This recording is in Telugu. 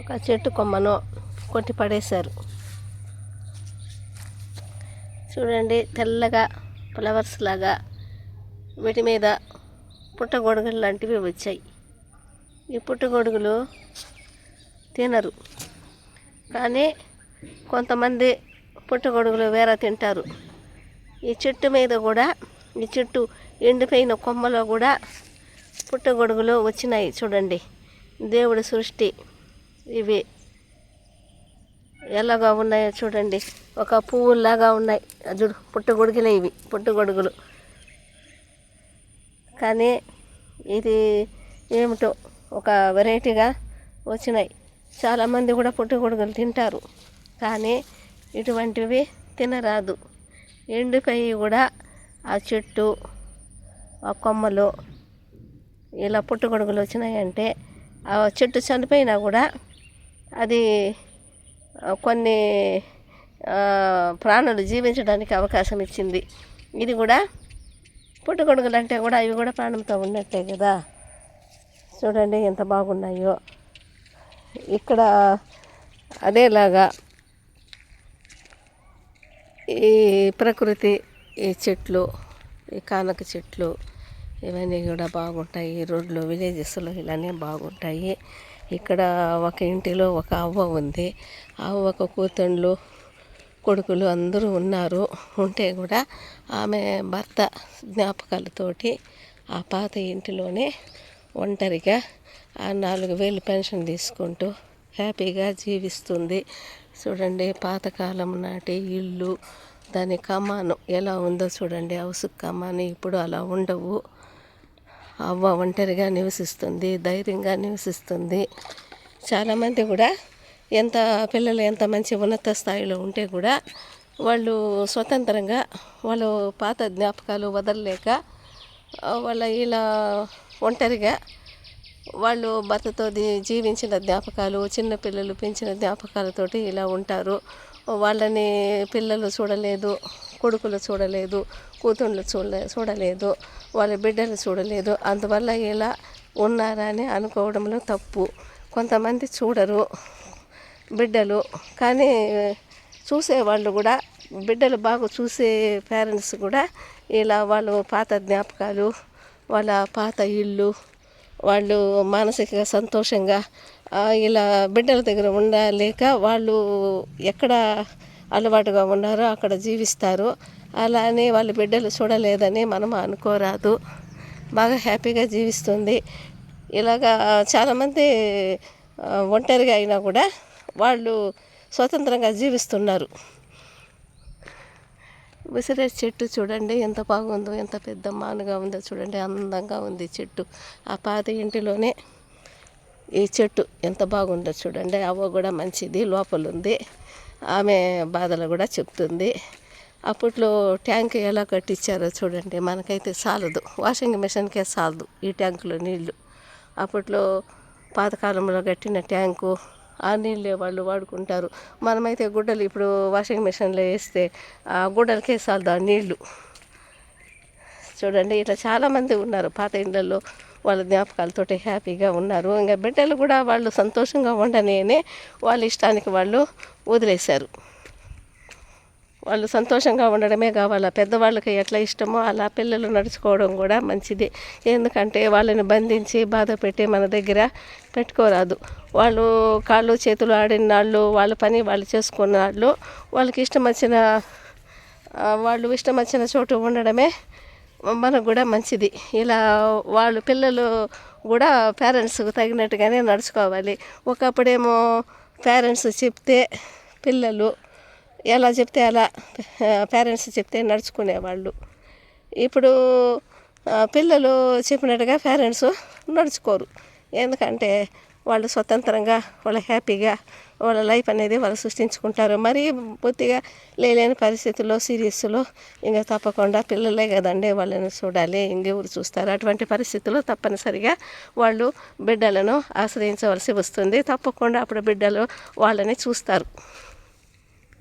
ఒక చెట్టు కొమ్మను కొట్టి పడేశారు. చూడండి, తెల్లగా ఫ్లవర్స్ లాగా వీటి మీద పుట్టగొడుగులు లాంటివి వచ్చాయి. ఈ పుట్టగొడుగులు తినరు, కానీ కొంతమంది పుట్టగొడుగులు వేరే తింటారు. ఈ చెట్టు మీద కూడా, ఈ చెట్టు ఎండిపోయిన కొమ్మలో కూడా పుట్టగొడుగులు వచ్చినాయి. చూడండి, దేవుడి సృష్టి ఇవి ఎలాగా ఉన్నాయో చూడండి. ఒక పువ్వులాగా ఉన్నాయి. చూడు, పుట్టగొడుగులే ఇవి, పుట్టగొడుగులు. కానీ ఇది ఏమిటో ఒక వెరైటీగా వచ్చినాయి. చాలామంది కూడా పుట్టగొడుగులు తింటారు, కానీ ఇటువంటివి తినరాదు. ఎండిపోయి కూడా ఆ చెట్టు, ఆ కొమ్మలు ఇలా పుట్టగొడుగులు వచ్చినాయంటే ఆ చెట్టు చనిపోయినా కూడా అది కొన్ని ప్రాణులు జీవించడానికి అవకాశం ఇచ్చింది. ఇది కూడా పుట్టగొడుగులు అంటే కూడా అవి కూడా ప్రాణంతో ఉన్నట్టే కదా. చూడండి ఎంత బాగున్నాయో. ఇక్కడ అదేలాగా ఈ ప్రకృతి, ఈ చెట్లు, ఈ కానక చెట్లు ఇవన్నీ కూడా బాగుంటాయి. రోడ్లు విలేజెస్లో ఇలానే బాగుంటాయి. ఇక్కడ ఒక ఇంటిలో ఒక అవ్వ ఉంది. ఆ అవ్వకు కూతుళ్ళు, కొడుకులు అందరూ ఉన్నారు. ఉంటే కూడా ఆమె భర్త జ్ఞాపకాలతోటి ఆ పాత ఇంటిలోనే ఒంటరిగా ఆ 4,000 పెన్షన్ తీసుకుంటూ హ్యాపీగా జీవిస్తుంది. చూడండి, పాతకాలం నాటి ఇల్లు, దాని కమాను ఎలా ఉందో చూడండి. హౌస్ కమాను ఇప్పుడు అలా ఉండవు. అవ్వ ఒంటరిగా నివసిస్తుంది, ధైర్యంగా నివసిస్తుంది. చాలామంది కూడా పిల్లలు ఎంత మంచి ఉన్నత స్థాయిలో ఉంటే కూడా వాళ్ళు స్వతంత్రంగా వాళ్ళు పాత జ్ఞాపకాలు వదలలేక వాళ్ళ ఇలా ఒంటరిగా వాళ్ళు భర్తతో జీవించిన జ్ఞాపకాలు, చిన్నపిల్లలు పెంచిన జ్ఞాపకాలతోటి ఇలా ఉంటారు. వాళ్ళని పిల్లలు చూడలేదు, కొడుకులు చూడలేదు, కూతుళ్ళు చూడలేదు, వాళ్ళ బిడ్డలు చూడలేదు. అందువల్ల ఇలా ఉన్నారా అని అనుకోవడంలో తప్పు. కొంతమంది చూడరు బిడ్డలు, కానీ చూసేవాళ్ళు కూడా, బిడ్డలు బాగా చూసే పేరెంట్స్ కూడా ఇలా వాళ్ళు పాత జ్ఞాపకాలు, వాళ్ళ పాత ఇల్లు, వాళ్ళు మానసికంగా సంతోషంగా ఇలా బిడ్డల దగ్గర ఉండలేక వాళ్ళు ఎక్కడ అలవాటుగా ఉన్నారో అక్కడ జీవిస్తారు. అలా అని వాళ్ళ బిడ్డలు చూడలేదని మనం అనుకోరాదు. బాగా హ్యాపీగా జీవిస్తుంది. ఇలాగా చాలామంది ఒంటరిగా అయినా కూడా వాళ్ళు స్వతంత్రంగా జీవిస్తున్నారు. ఉసిరి చెట్టు చూడండి ఎంత బాగుందో, ఎంత పెద్ద మానుగా ఉందో చూడండి, అందంగా ఉంది చెట్టు. ఆ పాత ఇంటిలోనే ఈ చెట్టు ఎంత బాగుందో చూడండి. అవ్వ కూడా మంచిది, లోపల ఉంది. ఆమె బాధలు కూడా చెప్తుంది. అప్పట్లో ట్యాంక్ ఎలా కట్టించారో చూడండి. మనకైతే చాలదు, వాషింగ్ మిషన్కే చాలదు ఈ ట్యాంకులో నీళ్లు. అప్పట్లో పాతకాలంలో కట్టిన ట్యాంకు, ఆ నీళ్ళే వాళ్ళు వాడుకుంటారు. మనమైతే గుడ్డలు ఇప్పుడు వాషింగ్ మిషన్లో వేస్తే ఆ గుడ్డలకే చాలదు ఆ నీళ్లు. చూడండి, ఇట్లా చాలామంది ఉన్నారు పాత ఇళ్ళల్లో, వాళ్ళ జ్ఞాపకాలతోటి హ్యాపీగా ఉన్నారు. ఇంకా బిడ్డలు కూడా వాళ్ళు సంతోషంగా ఉండనే వాళ్ళ ఇష్టానికి వాళ్ళు వదిలేశారు. వాళ్ళు సంతోషంగా ఉండడమే కావాలా. పెద్దవాళ్ళకి ఎట్లా ఇష్టమో అలా పిల్లలు నడుచుకోవడం కూడా మంచిది. ఎందుకంటే వాళ్ళని బంధించి బాధ పెట్టి మన దగ్గర పెట్టుకోరాదు. వాళ్ళు కాళ్ళు చేతులు ఆడిన వాళ్ళు, వాళ్ళ పని వాళ్ళు చేసుకున్న వాళ్ళు, వాళ్ళకి వాళ్ళు ఇష్టం వచ్చిన చోటు ఉండడమే మనకు కూడా మంచిది. ఇలా వాళ్ళు పిల్లలు కూడా పేరెంట్స్కి తగినట్టుగానే నడుచుకోవాలి. ఒకప్పుడేమో పేరెంట్స్ చెప్తే పిల్లలు ఎలా చెప్తే అలా పేరెంట్స్ చెప్తే నడుచుకునేవాళ్ళు. ఇప్పుడు పిల్లలు చెప్పినట్టుగా పేరెంట్స్ నడుచుకోరు. ఎందుకంటే వాళ్ళు స్వతంత్రంగా, వాళ్ళ హ్యాపీగా వాళ్ళ లైఫ్ అనేది వాళ్ళు సృష్టించుకుంటారు. మరీ బొత్తిగా లేని పరిస్థితుల్లో, సీరియస్లో ఇంకా తప్పకుండా పిల్లలే కదండి వాళ్ళని చూడాలి, ఇంకెవరు చూస్తారు. అటువంటి పరిస్థితుల్లో తప్పనిసరిగా వాళ్ళు బిడ్డలను ఆశ్రయించవలసి వస్తుంది. తప్పకుండా అప్పుడు బిడ్డలు వాళ్ళని చూస్తారు.